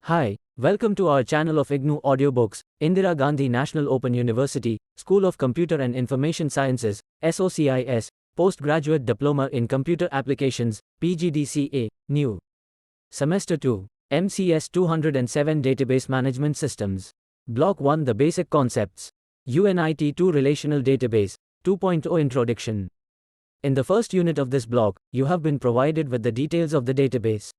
Hi, welcome to our channel of IGNOU Audiobooks, Indira Gandhi National Open University, School of Computer and Information Sciences, SOCIS, Postgraduate Diploma in Computer Applications, PGDCA, New. Semester 2, MCS 207 Database Management Systems. Block 1 The Basic Concepts. UNIT 2 Relational Database, 2.0 Introduction. In the first unit of this block, you have been provided with the details of the database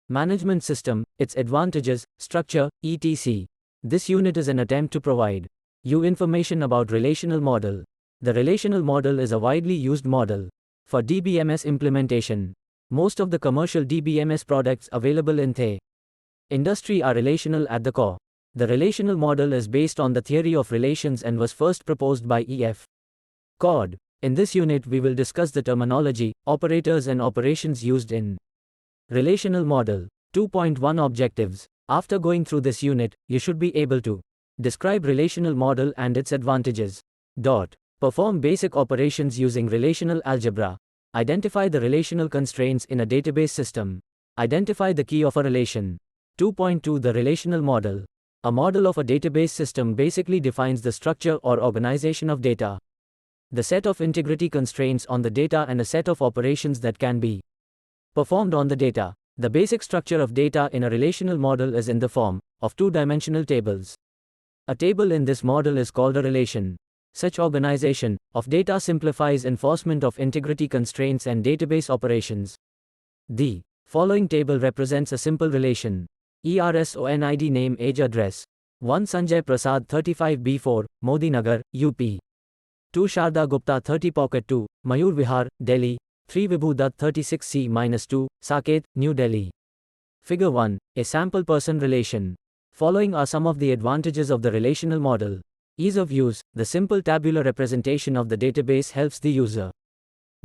management system, its advantages, structure, etc. This unit is an attempt to provide you information about relational model. The relational model is a widely used model for DBMS implementation. Most of the commercial DBMS products available in the industry are relational at the core. The relational model is based on the theory of relations and was first proposed by E.F. Codd. In this unit we will discuss the terminology, operators and operations used in relational model. 2.1 Objectives. After going through this unit, you should be able to describe relational model and its advantages. Perform basic operations using relational algebra. Identify the relational constraints in a database system. Identify the key of a relation. 2.2 The relational model. A model of a database system basically defines the structure or organization of data, the set of integrity constraints on the data and a set of operations that can be performed on the data. The basic structure of data in a relational model is in the form of two-dimensional tables. A table in this model is called a relation. Such organization of data simplifies enforcement of integrity constraints and database operations. The following table represents a simple relation. ERSONID name age address. 1 Sanjay Prasad 35B4, Modi Nagar, UP. 2 Sharda Gupta 30 Pocket 2, Mayur Vihar, Delhi. 3 Vibhu Dutt 36C-2, Saket, New Delhi. Figure 1, a sample person relation. Following are some of the advantages of the relational model. Ease of use. The simple tabular representation of the database helps the user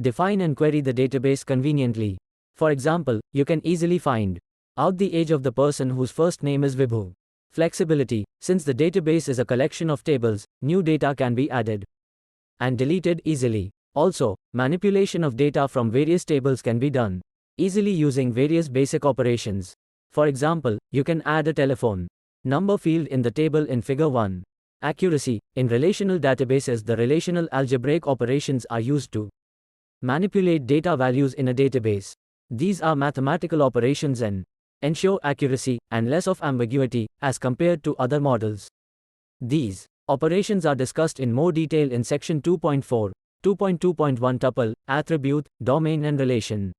define and query the database conveniently. For example, you can easily find out the age of the person whose first name is Vibhu. Flexibility. Since the database is a collection of tables, new data can be added and deleted easily. Also, manipulation of data from various tables can be done easily using various basic operations. For example, you can add a telephone number field in the table in Figure 1. Accuracy. In relational databases, the relational algebraic operations are used to manipulate data values in a database. These are mathematical operations and ensure accuracy and less of ambiguity as compared to other models. These operations are discussed in more detail in section 2.4. 2.2.1 Tuple, attribute, domain and relation.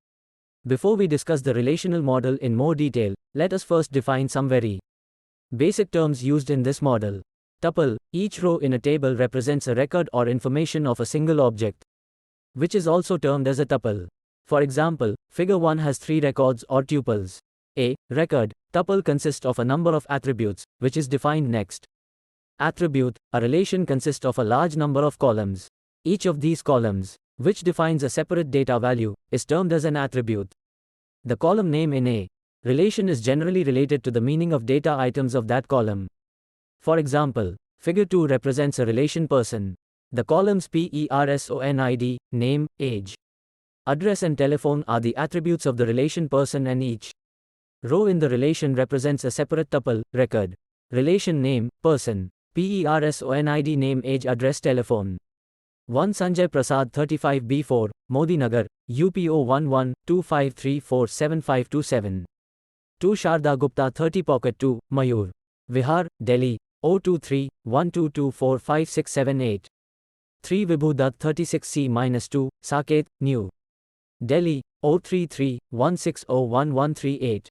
Before we discuss the relational model in more detail, let us first define some very basic terms used in this model. Tuple. Each row in a table represents a record or information of a single object, which is also termed as a tuple. For example, Figure 1 has 3 records or tuples. A record. Tuple consists of a number of attributes, which is defined next. Attribute. A relation consists of a large number of columns. Each of these columns, which defines a separate data value, is termed as an attribute. The column name in a relation is generally related to the meaning of data items of that column. For example, Figure 2 represents a relation person. The columns PERSONID, name, age, address and telephone are the attributes of the relation person, and each row in the relation represents a separate tuple, record. Relation name, person, PERSONID name age address telephone. 1 Sanjay Prasad 35B4, Modi Nagar, UP 011-25347527. 2 Sharda Gupta 30 Pocket 2, Mayur Vihar, Delhi, 023-12245678. 3 Vibhu Dutt 36C-2, Saket, New Delhi, 033-1601138.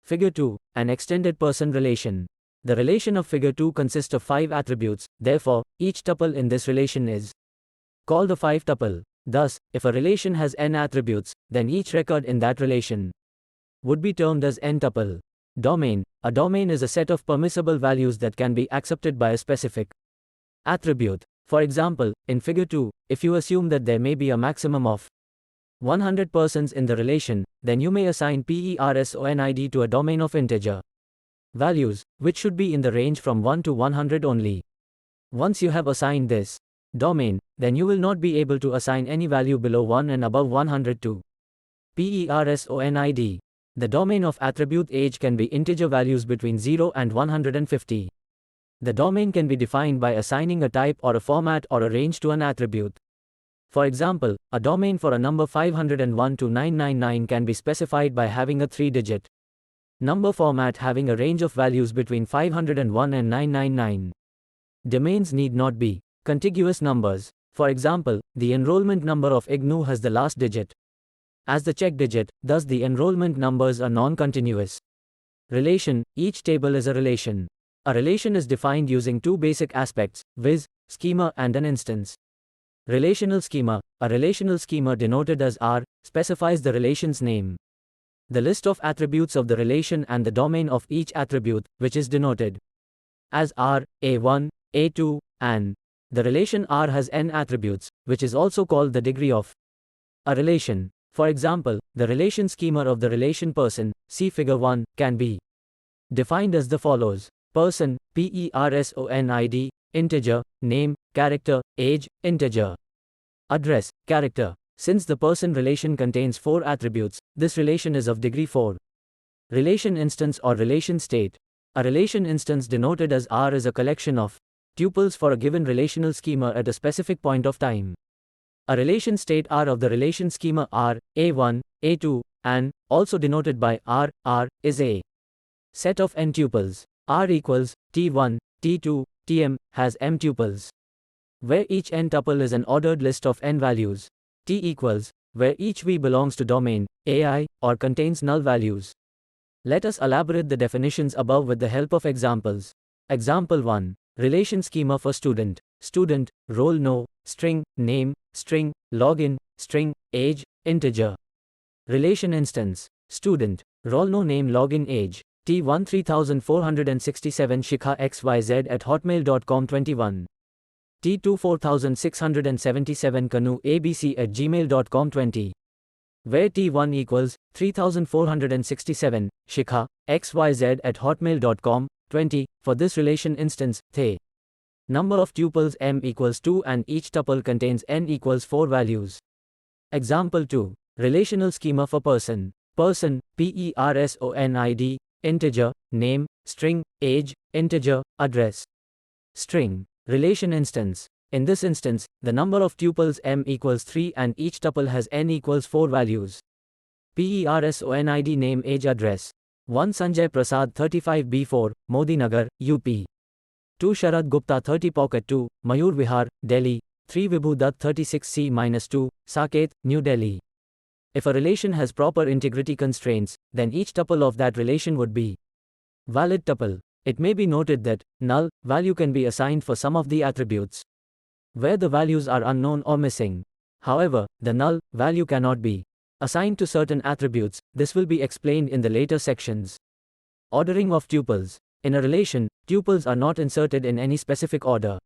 Figure 2, an extended person relation. The relation of Figure 2 consists of 5 attributes, therefore, each tuple in this relation is called a 5 tuple. Thus, if a relation has n attributes, then each record in that relation would be termed as n tuple. Domain. A domain is a set of permissible values that can be accepted by a specific attribute. For example, in Figure 2, if you assume that there may be a maximum of 100 persons in the relation, then you may assign PERSONID to a domain of integer values, which should be in the range from 1 to 100 only. Once you have assigned this domain, then you will not be able to assign any value below 1 and above 100 to PERSONID. The domain of attribute age can be integer values between 0 and 150. The domain can be defined by assigning a type or a format or a range to an attribute. For example, a domain for a number 501 to 999 can be specified by having a 3-digit number format having a range of values between 501 and 999. Domains need not be contiguous numbers. For example, the enrollment number of IGNOU has the last digit as the check digit, thus the enrollment numbers are non-continuous. Relation: each table is a relation. A relation is defined using two basic aspects, viz., schema and an instance. Relational schema: a relational schema denoted as R specifies the relation's name, the list of attributes of the relation and the domain of each attribute, which is denoted as R, A1, A2, and the relation R has n attributes, which is also called the degree of a relation. For example, the relation schema of the relation person, see figure 1, can be defined as the follows. Person, PERSONID, integer, name, character, age, integer. Address, character. Since the person relation contains 4 attributes, this relation is of degree 4. Relation instance or relation state. A relation instance denoted as R is a collection of tuples for a given relational schema at a specific point of time. A relation state R of the relation schema R, A1, A2, and, also denoted by R, is a set of n tuples. R equals T1, T2, Tm, has m tuples, where each n tuple is an ordered list of n values. T equals, where each v belongs to domain, AI, or contains null values. Let us elaborate the definitions above with the help of examples. Example 1. Relation schema for student. Student, role no, string, name, string, login, string, age, integer. Relation instance. Student, role no, name, login, age. T1 3467 Shikha xyz@hotmail.com 21. T2 4677 Kanu abc@gmail.com 20. Where T1 equals 3467 Shikha xyz@hotmail.com 20. For this relation instance, the number of tuples m equals 2 and each tuple contains n equals 4 values. Example 2. Relational schema for person. Person, PERSONID, integer, name, string, age, integer, address. String. Relation instance. In this instance, the number of tuples m equals 3 and each tuple has n equals 4 values. PERSONID, name, age, address. 1 Sanjay Prasad 35B4, Modi Nagar, UP. 2 Sharad Gupta 30 Pocket 2, Mayur Vihar, Delhi. 3 Vibhu Dutt 36C-2, Saket, New Delhi. If a relation has proper integrity constraints, then each tuple of that relation would be valid tuple. It may be noted that null value can be assigned for some of the attributes where the values are unknown or missing. However, the null value cannot be assigned to certain attributes. This will be explained in the later sections. Ordering of tuples. In a relation, tuples are not inserted in any specific order.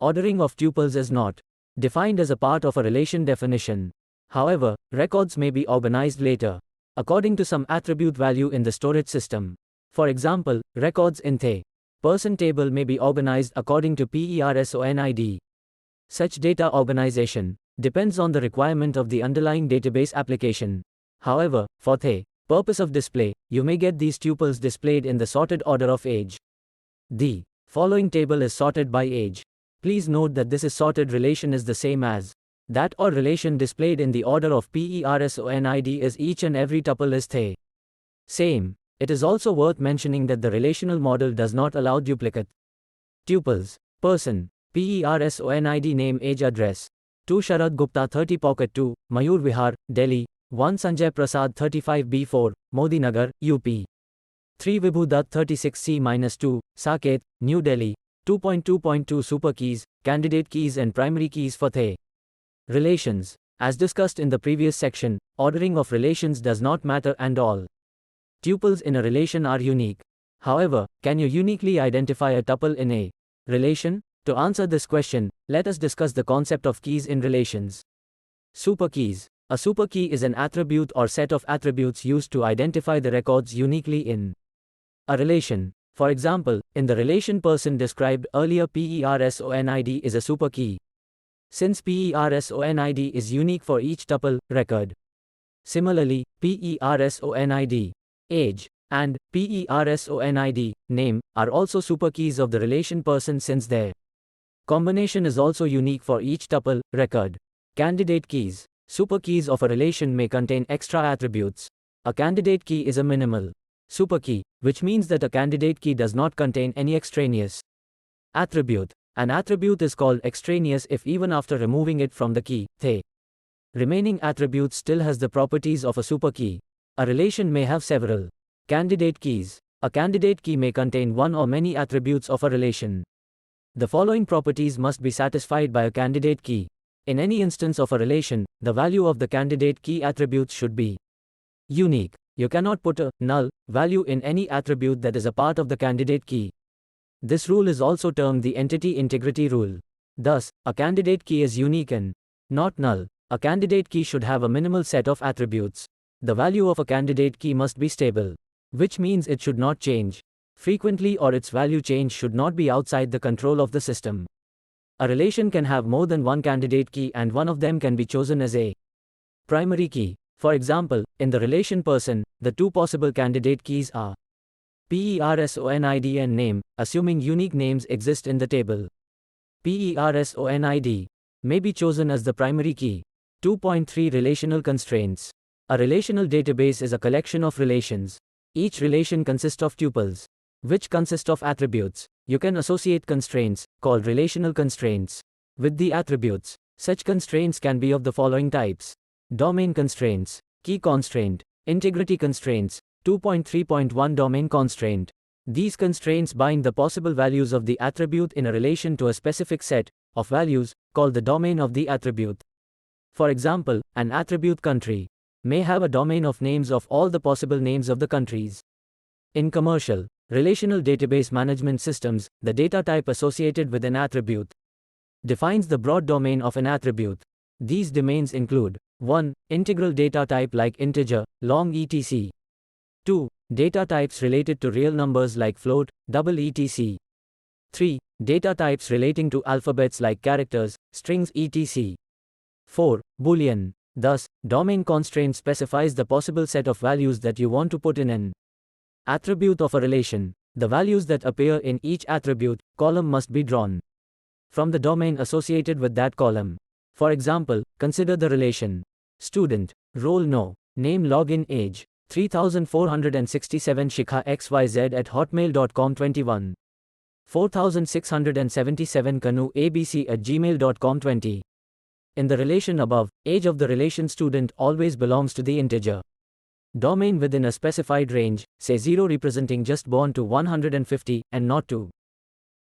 Ordering of tuples is not defined as a part of a relation definition. However, records may be organized later according to some attribute value in the storage system. For example, records in the person table may be organized according to PERSONID. Such data organization depends on the requirement of the underlying database application. However, for the purpose of display, you may get these tuples displayed in the sorted order of age. The following table is sorted by age. Please note that this is sorted relation is the same as that or relation displayed in the order of PERSONID is each and every tuple is the same. It is also worth mentioning that the relational model does not allow duplicate tuples. Person, PERSONID, name, age, address. 2 Sharad Gupta 30 Pocket 2, Mayur Vihar, Delhi. 1 Sanjay Prasad 35B4, Modi Nagar, UP. 3 Vibhu Dutt 36C-2, Saket, New Delhi. 2.2.2 Super keys, candidate keys and primary keys for the relations. As discussed in the previous section, ordering of relations does not matter and all tuples in a relation are unique. However, can you uniquely identify a tuple in a relation? To answer this question, let us discuss the concept of keys in relations. Superkeys. A superkey is an attribute or set of attributes used to identify the records uniquely in a relation. For example, in the relation person described earlier, PERSONID is a superkey, since PERSONID is unique for each tuple record. Similarly, PERSONID age, and PERSONID, name, are also superkeys of the relation person since their combination is also unique for each tuple, record. Candidate keys. Superkeys of a relation may contain extra attributes. A candidate key is a minimal superkey, which means that a candidate key does not contain any extraneous attribute. An attribute is called extraneous if even after removing it from the key, the remaining attribute still has the properties of a superkey. A relation may have several candidate keys. A candidate key may contain one or many attributes of a relation. The following properties must be satisfied by a candidate key. In any instance of a relation, the value of the candidate key attributes should be unique. You cannot put a null value in any attribute that is a part of the candidate key. This rule is also termed the entity integrity rule. Thus, a candidate key is unique and not null. A candidate key should have a minimal set of attributes. The value of a candidate key must be stable, which means it should not change frequently or its value change should not be outside the control of the system. A relation can have more than one candidate key and one of them can be chosen as a primary key. For example, in the relation person, the two possible candidate keys are PERSONID and name, assuming unique names exist in the table. PERSONID may be chosen as the primary key. 2.3 Relational constraints. A relational database is a collection of relations. Each relation consists of tuples, which consist of attributes. You can associate constraints, called relational constraints, with the attributes. Such constraints can be of the following types: domain constraints, key constraint, integrity constraints. 2.3.1 Domain constraint. These constraints bind the possible values of the attribute in a relation to a specific set of values, called the domain of the attribute. For example, an attribute country may have a domain of names of all the possible names of the countries. In commercial, relational database management systems, the data type associated with an attribute defines the broad domain of an attribute. These domains include 1. Integral data type like integer, long etc. 2. Data types related to real numbers like float, double etc. 3. Data types relating to alphabets like characters, strings etc. 4. Boolean. Thus, domain constraint specifies the possible set of values that you want to put in an attribute of a relation. The values that appear in each attribute column must be drawn from the domain associated with that column. For example, consider the relation student, role no, name login age, 3467 Shikha XYZ at hotmail.com 21. 4677 Kanu ABC at gmail.com 20. In the relation above, age of the relation student always belongs to the integer domain within a specified range, say 0 representing just born to 150, and not to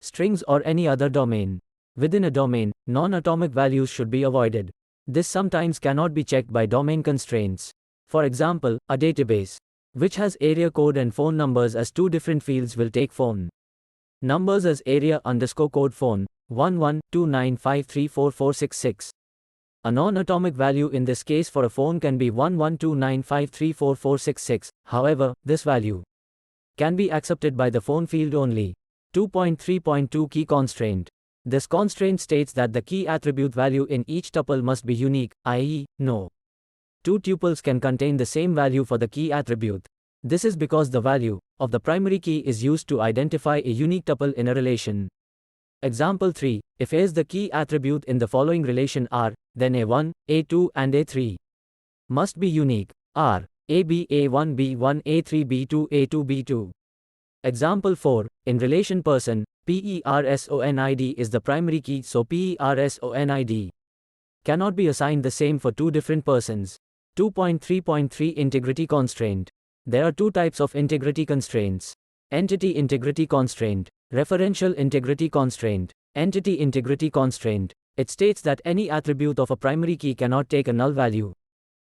strings or any other domain. Within a domain, non-atomic values should be avoided. This sometimes cannot be checked by domain constraints. For example, a database which has area code and phone numbers as two different fields will take phone numbers as area_code phone 1129534466. A non-atomic value in this case for a phone can be 1129534466. However, this value can be accepted by the phone field only. 2.3.2 Key constraint. This constraint states that the key attribute value in each tuple must be unique, i.e., no two tuples can contain the same value for the key attribute. This is because the value of the primary key is used to identify a unique tuple in a relation. Example 3. If A is the key attribute in the following relation R, then A1, A2 and A3 must be unique. R, AB A1 B1 A3 B2 A2 B2. Example 4. In relation person, PERSONID is the primary key, so PERSONID cannot be assigned the same for two different persons. 2.3.3 Integrity constraint. There are two types of integrity constraints: entity integrity constraint, referential integrity constraint. Entity integrity constraint. It states that any attribute of a primary key cannot take a null value.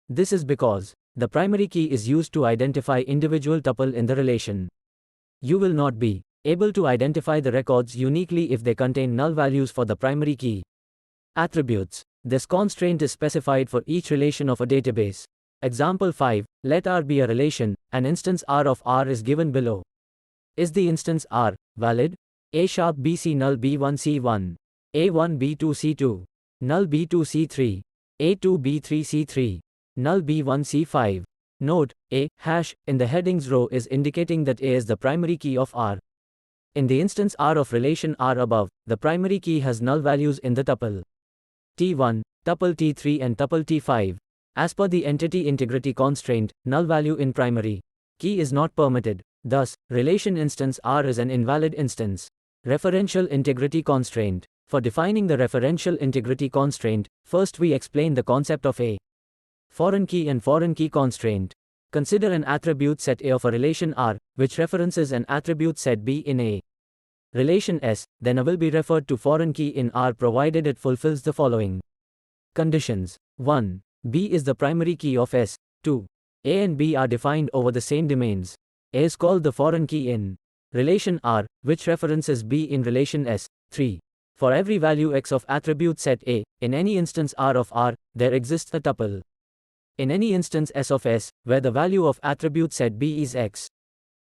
This is because the primary key is used to identify individual tuple in the relation. You will not be able to identify the records uniquely if they contain null values for the primary key attributes. This constraint is specified for each relation of a database. Example 5. Let R be a relation. An instance R of R is given below. Is the instance R valid? A sharp BC null B1 C1. A1 B2 C2. Null B2 C3. A2 B3 C3. Null B1 C5. Note, a hash in the headings row is indicating that A is the primary key of R. In the instance R of relation R above, the primary key has null values in the tuple T1, tuple T3 and tuple T5. As per the entity integrity constraint, null value in primary key is not permitted. Thus, relation instance R is an invalid instance. Referential integrity constraint. For defining the referential integrity constraint, first we explain the concept of a foreign key and foreign key constraint. Consider an attribute set A of a relation R, which references an attribute set B in a relation S, then A will be referred to foreign key in R provided it fulfills the following conditions. 1. B is the primary key of S. 2. A and B are defined over the same domains. A is called the foreign key in relation R, which references B in relation S. 3. For every value X of attribute set A, in any instance R of R, there exists a tuple in any instance S of S, where the value of attribute set B is X.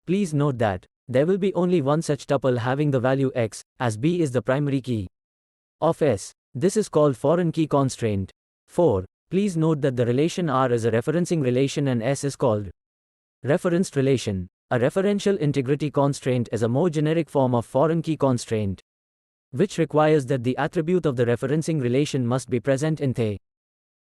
Please note that there will be only one such tuple having the value X, as B is the primary key of S. This is called foreign key constraint. 4. Please note that the relation R is a referencing relation and S is called referenced relation. A referential integrity constraint is a more generic form of foreign key constraint, which requires that the attribute of the referencing relation must be present in the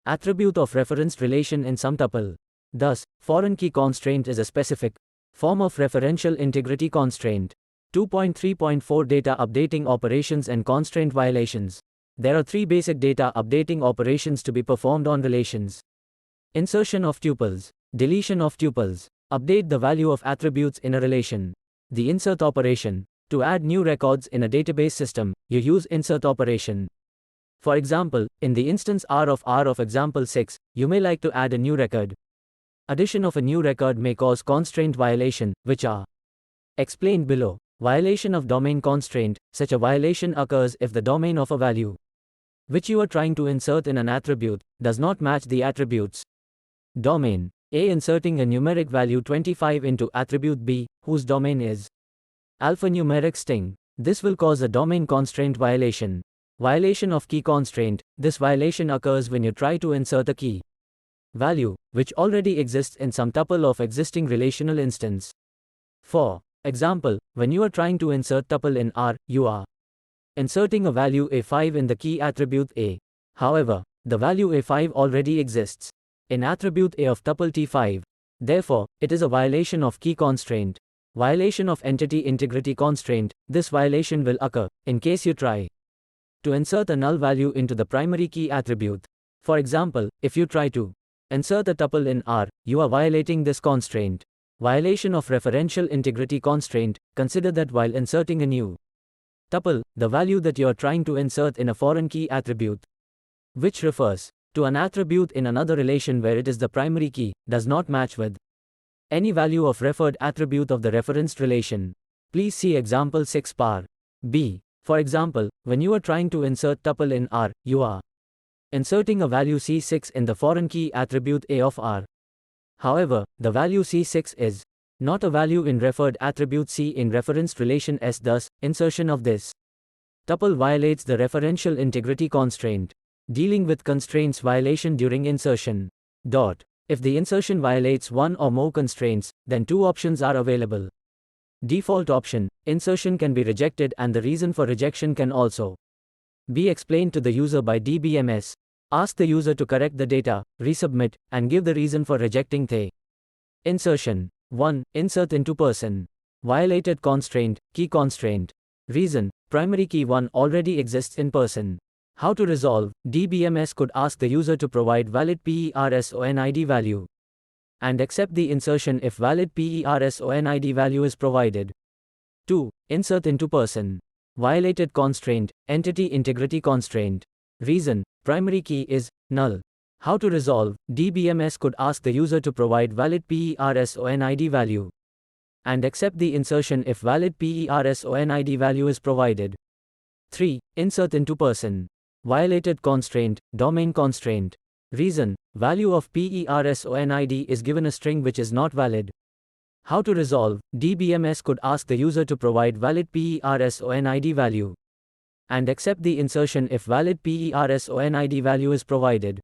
attribute of referenced relation in some tuple. Thus, foreign key constraint is a specific form of referential integrity constraint. 2.3.4 Data updating operations and constraint violations. There are three basic data updating operations to be performed on relations: insertion of tuples, deletion of tuples, update the value of attributes in a relation. The insert operation. To add new records in a database system, you use insert operation. For example, in the instance R of example 6, you may like to add a new record. Addition of a new record may cause constraint violation, which are explained below. Violation of domain constraint. Such a violation occurs if the domain of a value which you are trying to insert in an attribute does not match the attribute's domain. A. Inserting a numeric value 25 into attribute B, whose domain is alphanumeric string. This will cause a domain constraint violation. Violation of key constraint. This violation occurs when you try to insert a key value, which already exists in some tuple of existing relational instance. For example, when you are trying to insert tuple in R, you are inserting a value A5 in the key attribute A. However, the value A5 already exists in attribute A of tuple T5. Therefore, it is a violation of key constraint. Violation of entity integrity constraint. This violation will occur in case you try to insert a null value into the primary key attribute. For example, if you try to insert a tuple in R, you are violating this constraint. Violation of referential integrity constraint. Consider that while inserting a new tuple, the value that you are trying to insert in a foreign key attribute, which refers to an attribute in another relation where it is the primary key, does not match with any value of referred attribute of the referenced relation. Please see example 6 par B. For example, when you are trying to insert tuple in R, you are inserting a value C6 in the foreign key attribute A of R. However, the value C6 is not a value in referred attribute C in referenced relation S. Thus, insertion of this tuple violates the referential integrity constraint. Dealing with constraints violation during insertion. If the insertion violates one or more constraints, then two options are available. Default option: insertion can be rejected and the reason for rejection can also be explained to the user by DBMS. Ask the user to correct the data, resubmit, and give the reason for rejecting the insertion. 1. Insert into person. Violated constraint, key constraint. Reason: primary key 1 already exists in person. How to resolve? DBMS could ask the user to provide valid PERSONID value and accept the insertion if valid PERSONID value is provided. 2. Insert into person. Violated constraint, entity integrity constraint. Reason: primary key is null. How to resolve? DBMS could ask the user to provide valid PERSONID value and accept the insertion if valid PERSONID value is provided. 3. Insert into person. Violated constraint, domain constraint. Reason: value of PERSONID is given a string which is not valid. How to resolve? DBMS could ask the user to provide valid PERSONID value and accept the insertion if valid PERSONID value is provided.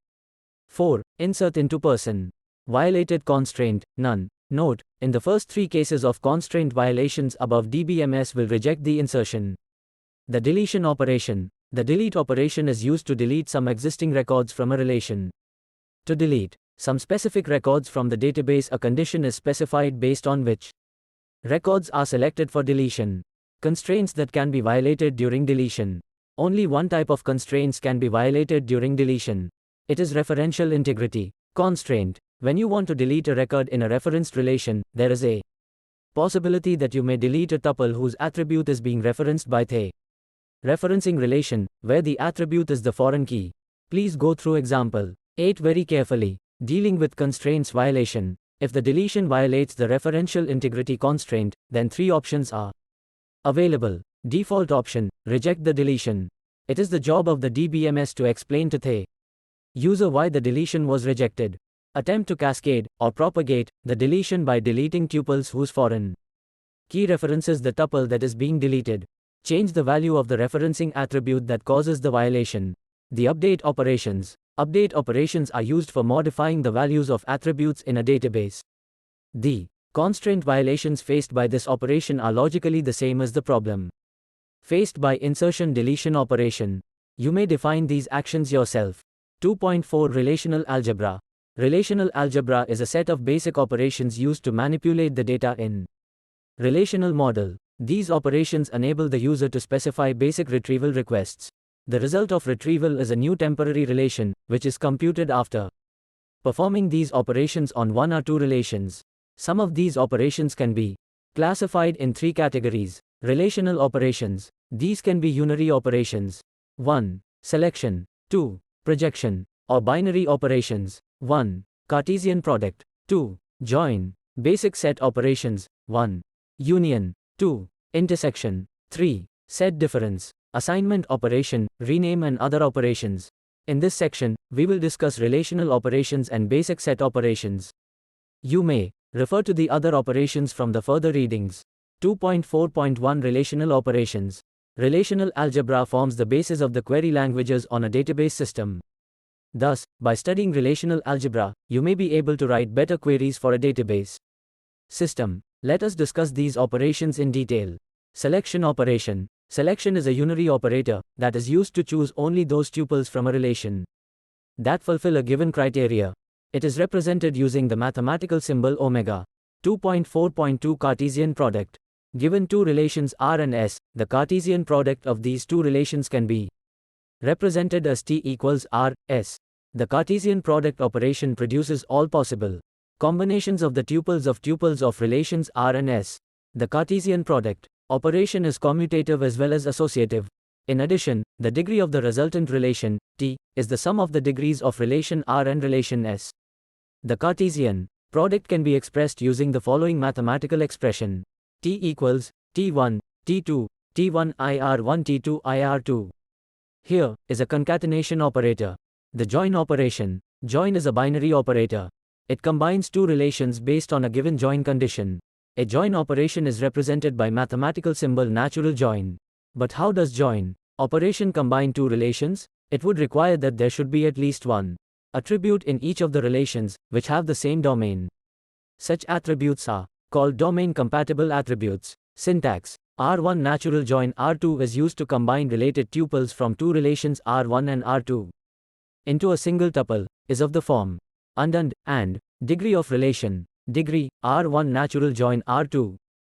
4. Insert into person. Violated constraint, none. Note, in the first three cases of constraint violations above, DBMS will reject the insertion. The deletion operation. The delete operation is used to delete some existing records from a relation. To delete some specific records from the database, a condition is specified based on which records are selected for deletion. Constraints that can be violated during deletion. Only one type of constraints can be violated during deletion. It is referential integrity constraint. When you want to delete a record in a referenced relation, there is a possibility that you may delete a tuple whose attribute is being referenced by the referencing relation, where the attribute is the foreign key. Please go through example 8 very carefully. Dealing with constraints violation. If the deletion violates the referential integrity constraint, then three options are available. Default option, reject the deletion. It is the job of the DBMS to explain to the user why the deletion was rejected. Attempt to cascade, or propagate, the deletion by deleting tuples whose foreign key references the tuple that is being deleted. Change the value of the referencing attribute that causes the violation. The update operations. Update operations are used for modifying the values of attributes in a database. The constraint violations faced by this operation are logically the same as the problem faced by insertion-deletion operation. You may define these actions yourself. 2.4 Relational algebra. Relational algebra is a set of basic operations used to manipulate the data in relational model. These operations enable the user to specify basic retrieval requests. The result of retrieval is a new temporary relation, which is computed after performing these operations on one or two relations. Some of these operations can be classified in three categories. Relational operations. These can be unary operations. 1. Selection. 2. Projection, or binary operations. 1. Cartesian product. 2. Join. Basic set operations. 1. Union. 2. Intersection. 3. Set difference. Assignment operation, rename and other operations. In this section, we will discuss relational operations and basic set operations. You may refer to the other operations from the further readings. 2.4.1 Relational operations. Relational algebra forms the basis of the query languages on a database system. Thus, by studying relational algebra, you may be able to write better queries for a database system. Let us discuss these operations in detail. Selection operation. Selection is a unary operator that is used to choose only those tuples from a relation that fulfill a given criteria. It is represented using the mathematical symbol omega. 2.4.2 Cartesian product. Given two relations R and S, the Cartesian product of these two relations can be represented as T equals R, S. The Cartesian product operation produces all possible combinations of the tuples of relations R and S. The Cartesian product operation is commutative as well as associative. In addition, the degree of the resultant relation, T, is the sum of the degrees of relation R and relation S. The Cartesian product can be expressed using the following mathematical expression. T equals T1, T2, T1 IR1 T2 IR2. Here is a concatenation operator. The join operation. Join is a binary operator. It combines two relations based on a given join condition. A join operation is represented by mathematical symbol natural join. But how does join operation combine two relations? It would require that there should be at least one attribute in each of the relations, which have the same domain. Such attributes are called domain-compatible attributes. Syntax. R1 natural join R2 is used to combine related tuples from two relations R1 and R2 into a single tuple, is of the form and degree of relation. Degree, R1 natural join R2,